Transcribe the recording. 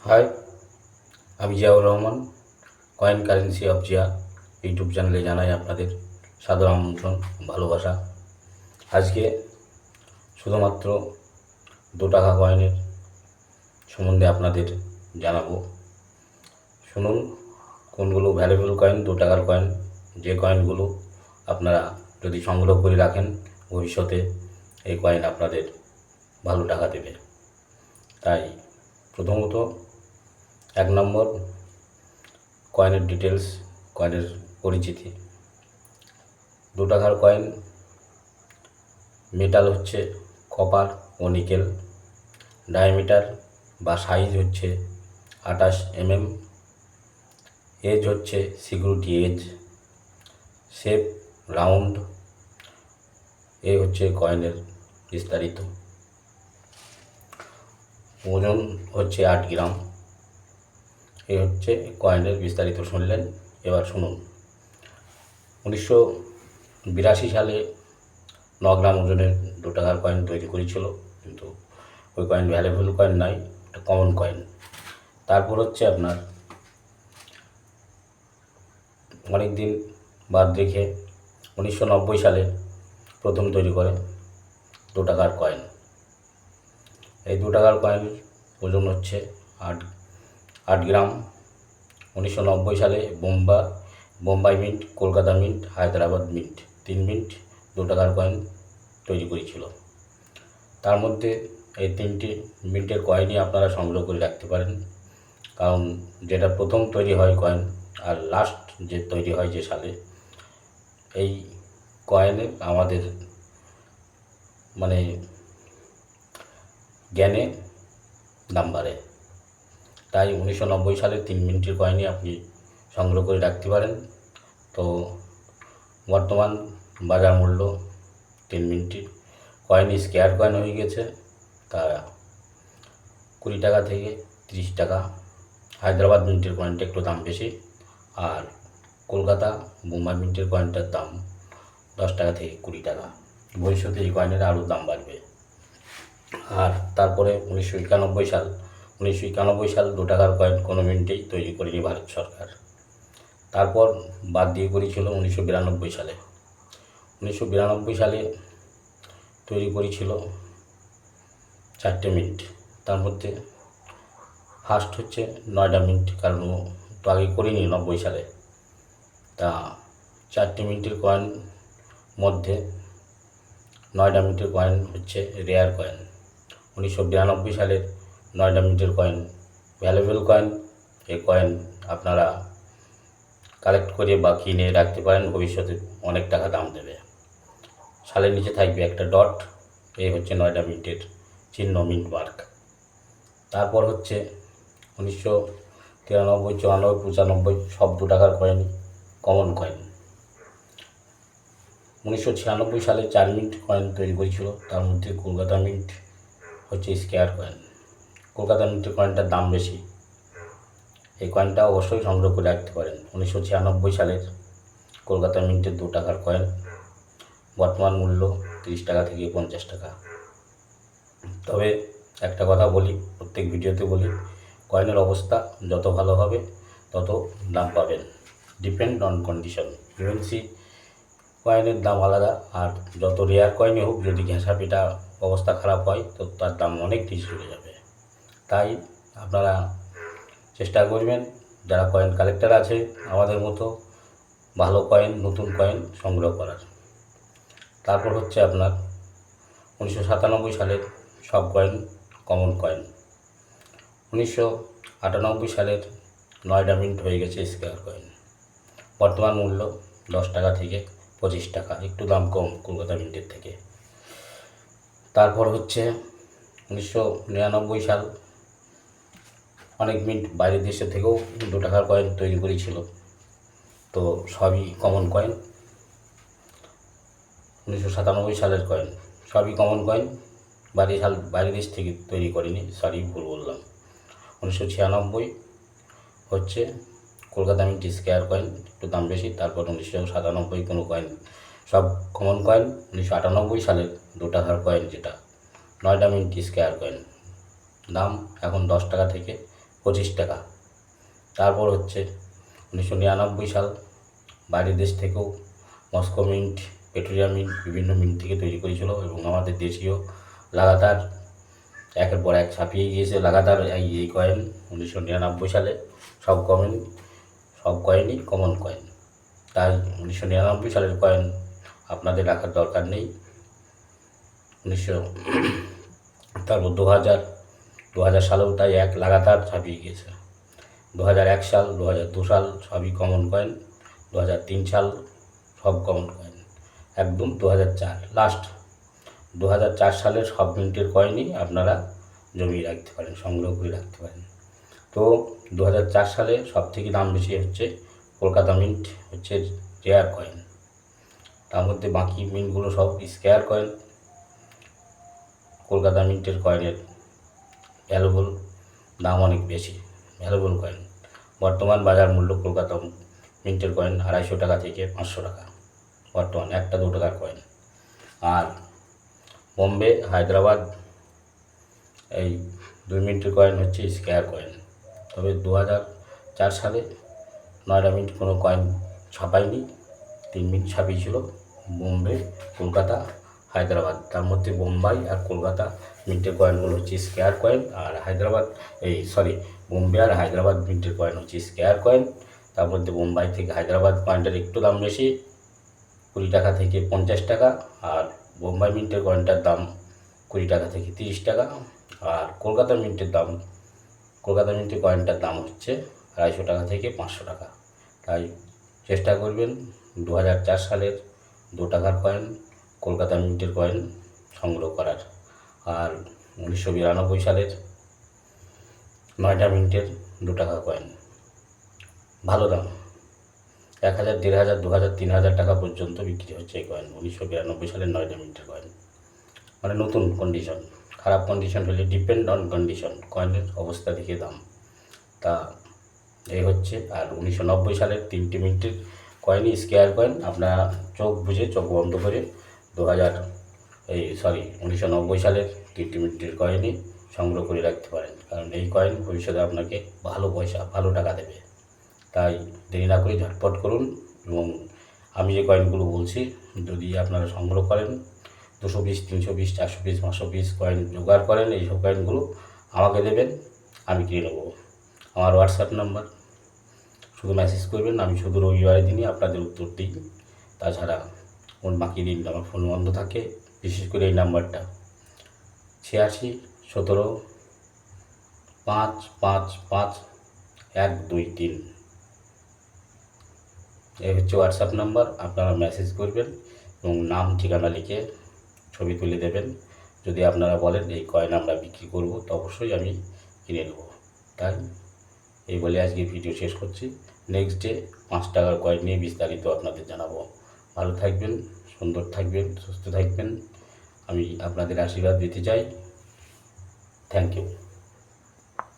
High, আমি Ziaur Rahman. Coin currency of Zia YouTube চ্যানেলে জানাই আপনাদের সাদর আমন্ত্রণ, ভালোবাসা। আজকে শুধুমাত্র 2 টাকা কয়েনের সম্বন্ধে আপনাদের জানাবো। শুনুন কোনগুলো ভ্যালুয়েবল কয়েন, 2 টাকার কয়েন, যে কয়েনগুলো আপনারা যদি সংগ্রহ করে রাখেন ভবিষ্যতে এই কয়েন আপনাদের ভালো টাকা দেবে। তাই প্রথমত 1 নম্বর, কয়েনের ডিটেলস, কয়েনের পরিচিতি। 2 টাকার কয়েন মেটাল হচ্ছে কপার ও নিকেল, ডায়ামিটার বা সাইজ হচ্ছে 28 mm, এজ হচ্ছে সিকিউরিটি এজ, শেপ রাউন্ড। এই হচ্ছে কয়েনের বিস্তারিত। ওজন হচ্ছে 8 গ্রাম। এই হচ্ছে কয়েনের বিস্তারিত শুনলেন। এবার শুনুন, 1982 সালে 9 গ্রাম ওজনের 2 টাকার কয়েন তৈরি করেছিল, কিন্তু ওই কয়েন ভ্যালুয়েবল কয়েন নয়, একটা কমন কয়েন। তারপর হচ্ছে আপনার অনেক দিন বাদ রেখে 1990 সালে প্রথম তৈরি করে 2 টাকার কয়েন। এই 2 টাকার কয়েন ওজন হচ্ছে 8 গ্রাম। 1990 সালে Bombay mint, Kolkata mint, Hyderabad mint, 3 mint 2 টাকার কয়েন তৈরি করেছিল। তার মধ্যে এই 3টি মিন্টের কয়েনই আপনারা সংগ্রহ করে রাখতে পারেন, কারণ যেটা প্রথম তৈরি হয় কয়েন আর লাস্ট যে তৈরি হয় যে সালে, এই কয়েনের আমাদের মানে জ্ঞানে দাম বাড়ে। তাই 1990 সালের 3 মিনিটের কয়েনই আপনি সংগ্রহ করে রাখতে পারেন। তো বর্তমান বাজার মূল্য 3 মিনিটের কয়েন স্কোয়ার কয়েন হয়ে গেছে, তা 20 টাকা থেকে 30 টাকা। হায়দ্রাবাদ মিন্টের কয়েনটা একটু দাম বেশি, আর কলকাতা বোম্বাই মিন্টের কয়েনটার দাম 10 টাকা থেকে 20 টাকা। ভবিষ্যতে এই কয়েনের আরও দাম বাড়বে। আর তারপরে 1991 সাল 2 টাকার কয়েন কোনো মিনিটেই তৈরি করেনি ভারত সরকার। তারপর বাদ দিয়ে করেছিল 1992 সালে। 1992 সালে তৈরি করেছিল 4টে মিন্ট। তার মধ্যে ফার্স্ট হচ্ছে নয়ডা মিন্ট, কারণ ও তো আগে করিনি 90 সালে। তা 4টে মিন্টের কয়েন মধ্যে নয়ডা মিন্টের কয়েন হচ্ছে রেয়ার কয়েন। 1992 সালের নয়ডা মিন্টের কয়েন ভ্যালুয়েবল কয়েন। এই কয়েন আপনারা কালেক্ট করে বা কিনে রাখতে পারেন, ভবিষ্যতে অনেক টাকা দাম দেবে। সালের নিচে থাকবে একটা ডট, এই হচ্ছে নয়ডা মিন্টের চিহ্ন, মিন্ট মার্ক। তারপর হচ্ছে 1993, 94, 95 সব 2 টাকার কয়েন কমন কয়েন। 1996 সালে 4 মিন্ট কয়েন তৈরি করেছিল, তার মধ্যে কলকাতা মিন্ট হচ্ছে স্কোয়ার কয়েন। কলকাতা মিন্টের কয়েনটার দাম বেশি, এই কয়েনটা অবশ্যই সংগ্রহ করে রাখতে পারেন। 1996 সালের কলকাতা মিন্টের 2 টাকার কয়েন বর্তমান মূল্য 30 টাকা থেকে 50 টাকা। তবে একটা কথা বলি, প্রত্যেক ভিডিওতে বলি, কয়েনের অবস্থা যত ভালো হবে তত দাম পাবেন, ডিপেন্ড অন কন্ডিশন। ইউএনসি কয়েনের দাম আলাদা, আর যত রেয়ার কয়েনই হোক, যদি ঘেঁষা পিটা অবস্থা খারাপ হয় তো তার দাম অনেক বেশি চলে যাবে। তাই আপনারা চেষ্টা করবেন, যারা কয়েন কালেক্টর আছে আমাদের মতো, ভালো কয়েন, নতুন কয়েন সংগ্রহ করার। তারপর হচ্ছে আপনার 1997 সালের সব কয়েন কমন কয়েন। 1998 সালের নয়ডা মিন্ট হয়ে গেছে স্কোয়ার কয়েন। বর্তমান মূল্য 10 টাকা থেকে 25 টাকা, একটু দাম কম কলকাতা মিন্টের থেকে। তারপর হচ্ছে 1999 সাল অনেক মিন্ট বাইরের দেশে থেকেও 2 টাকার কয়েন তৈরি করেছিল, তো সবই কমন কয়েন। 1997 সালের কয়েন সবই কমন কয়েন, বাইরের দেশ থেকে তৈরি করেনি, সরি ভুল বললাম। 1996 হচ্ছে কলকাতা মিন্ট স্কোয়ার কয়েন, একটু দাম বেশি। তারপর 1997 কোনো কয়েন, সব কমন কয়েন। 1998 সালের 2 টাকার কয়েন যেটা নয়ডা মিন্ট স্কোয়ার কয়েন, দাম এখন 10 টাকা থেকে 25 টাকা। তারপর হচ্ছে 1999 সাল, বাইরের দেশ থেকেও মস্কো মিন্ট, পেট্রোলিয়াম মিন্ট বিভিন্ন মিন্ট থেকে তৈরি করেছিল এবং আমাদের দেশীয় লাগাতার একের পর এক ছাপিয়ে গিয়েছে লাগাতার এই কয়েন। 1999 সালে সব কয়েনই কমন কয়েন, তাই 1999 সালের কয়েন আপনাদের রাখার দরকার নেই। তারপর 2000 সালেও তাই এক লাগাতার ছাপিয়ে গিয়েছে। 2001 সাল, 2002 সাল সবই কমন কয়েন। 2003 সাল সব কমন কয়েন। একদম 2004 লাস্ট 2004 সালের সব মিন্টের কয়েনই আপনারা জমিয়ে রাখতে পারেন, সংগ্রহ করে রাখতে পারেন। তো 2004 সালে সব থেকে দাম বেশি হচ্ছে কলকাতা মিন্ট, হচ্ছে রেয়ার কয়েন। তার মধ্যে বাকি মিন্টগুলো সব স্কোয়ার কয়েন। কলকাতা মিন্টের কয়েনের ভ্যালুবল দাম অনেক বেশি, ভ্যালুবল কয়েন। বর্তমান বাজার মূল্য কলকাতা মিন্টের কয়েন 250 টাকা থেকে 500 টাকা বর্তমান, 1-2 টাকার কয়েন। আর বোম্বে, হায়দ্রাবাদ এই 2 মিনিটের কয়েন হচ্ছে স্কোয়ার কয়েন। তবে 2004 সালে নয়ডা মিন্ট কোনো কয়েন ছাপায়নি, 3 মিনিট ছাপিয়েছিল বোম্বে, কলকাতা, হায়দ্রাবাদ। তার মধ্যে বোম্বাই আর কলকাতা মিন্টের কয়েনগুলো হচ্ছে স্কোয়ার কয়েন, আর বোম্বে আর হায়দ্রাবাদ মিন্টের কয়েন হচ্ছে স্কোয়ার কয়েন। তার মধ্যে বোম্বাই থেকে হায়দ্রাবাদ কয়েনটার একটু দাম বেশি, 20 টাকা থেকে 50 টাকা, আর বোম্বাই মিন্টের কয়েনটার দাম 20 টাকা থেকে 30 টাকা। আর কলকাতা মিন্টের কয়েনটার দাম হচ্ছে 250 টাকা থেকে 500 টাকা। তাই চেষ্টা করবেন 2004 সালের 2 টাকার কয়েন, কলকাতা মিন্টের কয়েন সংগ্রহ করার। আর 1992 সালের নয়ডা মিন্টের 2 টাকা কয়েন ভালো দাম, 1000, 1500, 2000, 3000 টাকা পর্যন্ত বিক্রি হচ্ছে এই কয়েন। 1992 সালের নয়ডা মিন্টের কয়েন, মানে নতুন কন্ডিশন। খারাপ কন্ডিশন হলে ডিপেন্ড অন কন্ডিশন, কয়েনের অবস্থা দেখে দাম। তা এই হচ্ছে। আর 1990 সালের 3টে মিনিটের কয়েনই স্কোয়ার কয়েন। আপনারা চোখ বুঝে, চোখ বন্ধ করে 1990 সালের 3টে মিনিটের কয়েনই সংগ্রহ করে রাখতে পারেন, কারণ এই কয়েন ভবিষ্যতে আপনাকে ভালো টাকা দেবে। তাই দেরি না করে ঝটপট করুন। এবং আমি যে কয়েনগুলো বলছি যদি আপনারা সংগ্রহ করেন, 200 piece, 300 piece, 400 piece, 500 piece coin জোগাড় করেন, এইসব কয়েনগুলো আমাকে দেবেন, আমি কিনে নেবো। আমার হোয়াটসঅ্যাপ নাম্বার, শুধু মেসেজ করবেন, আমি শুধু রবিবারের দিনই আপনাদের উত্তর দিই। তাছাড়া বাকি দিন আমার ফোন বন্ধ থাকে, বিশেষ করে এই নাম্বারটা 86 17 5 5 5 1 2 3, এই হচ্ছে হোয়াটসঅ্যাপ নাম্বার। আপনারা মেসেজ করবেন এবং নাম ঠিকানা লিখে ছবি তুলে দেবেন। যদি আপনারা বলেন এই কয়েন আমরা বিক্রি করব, তো অবশ্যই আমি কিনে নেব। তাই এই বলে আজকে ভিডিও শেষ করছি। নেক্সট ডে 5 টাকার কয়েন নিয়ে বিস্তারিত আপনাদের জানাবো। ভালো থাকবেন, সুন্দর থাকবেন, সুস্থ থাকবেন, আমি আপনাদের আশীর্বাদ দিতে চাই। Thank you.